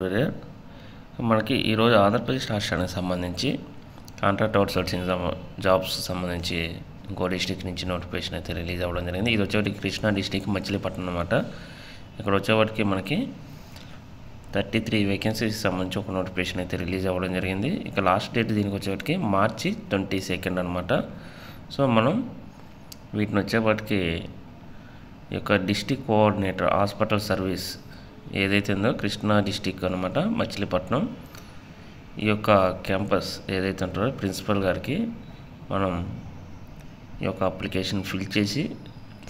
వేరే మనకి ఈరోజు ఆంధ్రప్రదేశ్ రాష్ట్రానికి సంబంధించి కాంట్రాక్ట్ అవుట్సోర్సింగ్ జాబ్స్ సంబంధించి ఇంకో డిస్టిక్ నుంచి నోటిఫికేషన్ అయితే రిలీజ్ అవ్వడం జరిగింది. ఇది వచ్చేవాటికి కృష్ణా డిస్టిక్ మచిలీపట్నం అన్నమాట. ఇక్కడ వచ్చేవాటికి మనకి 33 వేకెన్సీస్ సంబంధించి ఒక నోటిఫికేషన్ అయితే రిలీజ్ అవ్వడం జరిగింది. ఇక లాస్ట్ డేట్ దీనికి వచ్చేవాటికి మార్చి 22 అనమాట. సో మనం వీటిని వచ్చేవాటికి ఈ యొక్క డిస్టిక్ కోఆర్డినేటర్ హాస్పిటల్ సర్వీస్ ఏదైతే ఉందో కృష్ణా డిస్టిక్ అనమాట మచిలీపట్నం, ఈ యొక్క క్యాంపస్ ఏదైతే ఉంటారో ప్రిన్సిపల్ గారికి మనం ఈ యొక్క అప్లికేషన్ ఫిల్ చేసి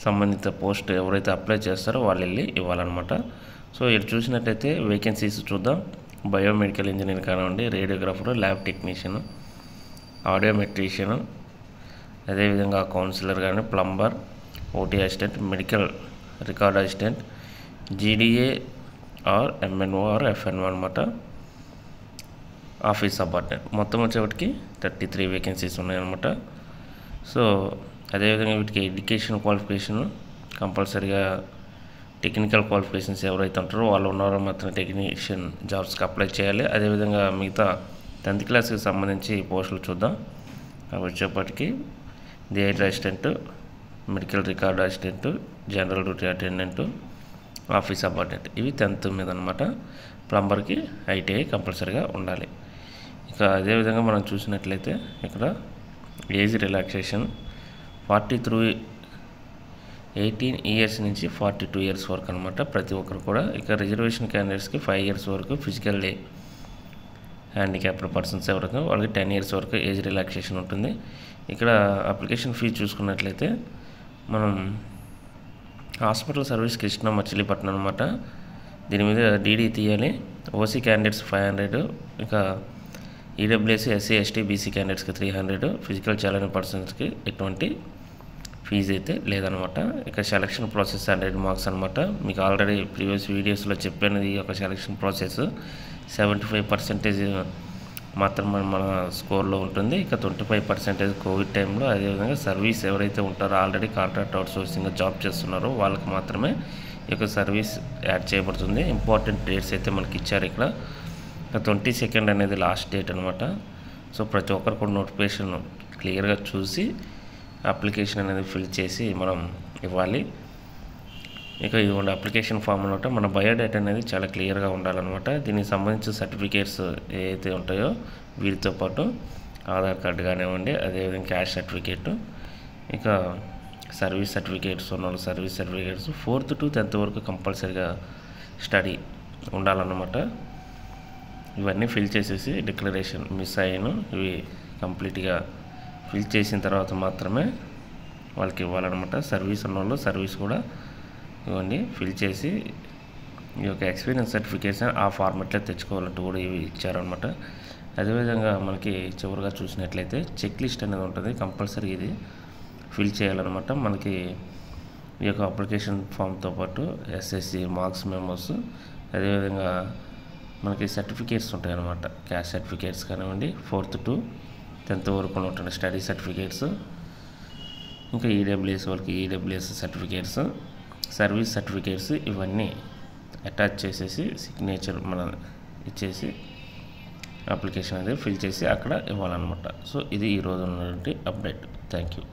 సంబంధిత పోస్ట్ ఎవరైతే అప్లై చేస్తారో వాళ్ళు వెళ్ళి ఇవ్వాలన్నమాట. సో ఇక్కడ చూసినట్టయితే వేకెన్సీస్ చూద్దాం. బయోమెడికల్ ఇంజనీర్ కానివ్వండి, రేడియోగ్రాఫర్, ల్యాబ్ టెక్నీషియన్, ఆడియోమెట్రీషియన్, అదేవిధంగా కౌన్సిలర్ కానీ, plumber, OT assistant, medical record assistant, GDA or MNO or FNO అనమాట, ఆఫీస్ సబార్డినేట్. మొత్తం వచ్చేవాటికి 33 వేకెన్సీస్ ఉన్నాయన్నమాట. సో అదేవిధంగా వీటికి ఎడ్యుకేషన్ క్వాలిఫికేషన్ కంపల్సరీగా టెక్నికల్ క్వాలిఫికేషన్స్ ఎవరైతే ఉంటారో వాళ్ళు ఉన్నారో మాత్రం టెక్నీషియన్ జాబ్స్కి అప్లై చేయాలి. అదేవిధంగా మిగతా 10th క్లాస్కి సంబంధించి పోస్టులు చూద్దాం. అవి వచ్చేప్పటికి theatre assistant, medical record assistant, general duty attendant, office subordinate, ఇవి 10th మీద అనమాట. ప్లంబర్కి ఐటీఐ కంపల్సరీగా ఉండాలి. ఇక అదేవిధంగా మనం చూసినట్లయితే ఇక్కడ ఏజ్ రిలాక్సేషన్ 18 ఇయర్స్ నుంచి 42 ఇయర్స్ వరకు అనమాట ప్రతి ఒక్కరు కూడా. ఇక రిజర్వేషన్ క్యాండిడేట్స్కి 5 ఇయర్స్ వరకు, ఫిజికల్లీ హ్యాండిక్యాప్డ్ పర్సన్స్ ఎవరైతే వాళ్ళకి 10 ఇయర్స్ వరకు ఏజ్ రిలాక్సేషన్ ఉంటుంది. ఇక్కడ అప్లికేషన్ ఫీజు చూసుకున్నట్లయితే మనం హాస్పిటల్ సర్వీస్ కృష్ణా మచిలీపట్నం అనమాట. దీని మీద డీడీ తీయాలి. ఓసీ క్యాండిడేట్స్ 500, ఇక ఈడబ్ల్యూఎస్, ఎస్సీ, ఎస్టీ, బీసీ క్యాండిడేట్స్కి 300, ఫిజికల్ ఛాలెంజ్ పర్సన్స్కి ఎటువంటి ఫీజు అయితే లేదనమాట. ఇక సెలక్షన్ ప్రాసెస్ 100 మార్క్స్ అనమాట. మీకు ఆల్రెడీ ప్రీవియస్ వీడియోస్లో చెప్పినది ఈ యొక్క సెలక్షన్ ప్రాసెస్ 75% మాత్రమే మన స్కోర్లో ఉంటుంది. ఇక 25% కోవిడ్ టైంలో, అదేవిధంగా సర్వీస్ ఎవరైతే ఉంటారో ఆల్రెడీ కాంట్రాక్ట్ అవుట్సోర్సింగ్ జాబ్ చేస్తున్నారో వాళ్ళకి మాత్రమే ఈ యొక్క సర్వీస్ యాడ్ చేయబడుతుంది. ఇంపార్టెంట్ డేట్స్ అయితే మనకి ఇచ్చారు ఇక్కడ. 22 అనేది లాస్ట్ డేట్ అనమాట. సో ప్రతి ఒక్కరు కూడా నోటిఫికేషన్ క్లియర్గా చూసి అప్లికేషన్ అనేది ఫిల్ చేసి మనం ఇవ్వాలి. ఇక ఇవ్వండి అప్లికేషన్ ఫామ్ అనమాట. మన బయోడేటా అనేది చాలా క్లియర్గా ఉండాలన్నమాట. దీనికి సంబంధించిన సర్టిఫికేట్స్ ఏవైతే ఉంటాయో వీటితో పాటు ఆధార్ కార్డు కానివ్వండి, అదేవిధంగా క్యాష్ సర్టిఫికేట్, ఇక సర్వీస్ సర్టిఫికేట్స్ ఉన్న service certificates 4th to 10th వరకు కంపల్సరీగా స్టడీ ఉండాలన్నమాట. ఇవన్నీ ఫిల్ చేసేసి డిక్లరేషన్ మిస్ అయ్యాను ఇవి కంప్లీట్గా ఫిల్ చేసిన తర్వాత మాత్రమే వాళ్ళకి ఇవ్వాలన్నమాట. సర్వీస్ ఉన్న వాళ్ళు సర్వీస్ కూడా ఇవన్నీ ఫిల్ చేసి ఈ యొక్క ఎక్స్పీరియన్స్ సర్టిఫికేట్స్ ఆ ఫార్మెట్లో తెచ్చుకోవాలంటూ కూడా ఇవి ఇచ్చారనమాట. అదేవిధంగా మనకి చివరిగా చూసినట్లయితే చెక్ లిస్ట్ అనేది ఉంటుంది. కంపల్సరీ ఇది ఫిల్ చేయాలన్నమాట. మనకి ఈ యొక్క అప్లికేషన్ ఫామ్తో పాటు ఎస్ఎస్సి మార్క్స్ మెమోస్, అదేవిధంగా మనకి సర్టిఫికేట్స్ ఉంటాయన్నమాట. క్యాష్ సర్టిఫికేట్స్ కానివ్వండి, 4th to 10th వరకు ఉన్నటువంటి స్టడీ సర్టిఫికేట్స్, ఇంకా ఈడబ్ల్యూఎస్ వాళ్ళకి ఈడబ్ల్యూఎస్ సర్టిఫికేట్స్, సర్వీస్ సర్టిఫికేట్స్, ఇవన్నీ అటాచ్ చేసేసి సిగ్నేచర్ మనం ఇచ్చేసి అప్లికేషన్ అనేది ఫిల్ చేసి అక్కడ ఇవ్వాలన్నమాట. సో ఇది ఈరోజు ఉన్నటువంటి అప్డేట్. Thank you.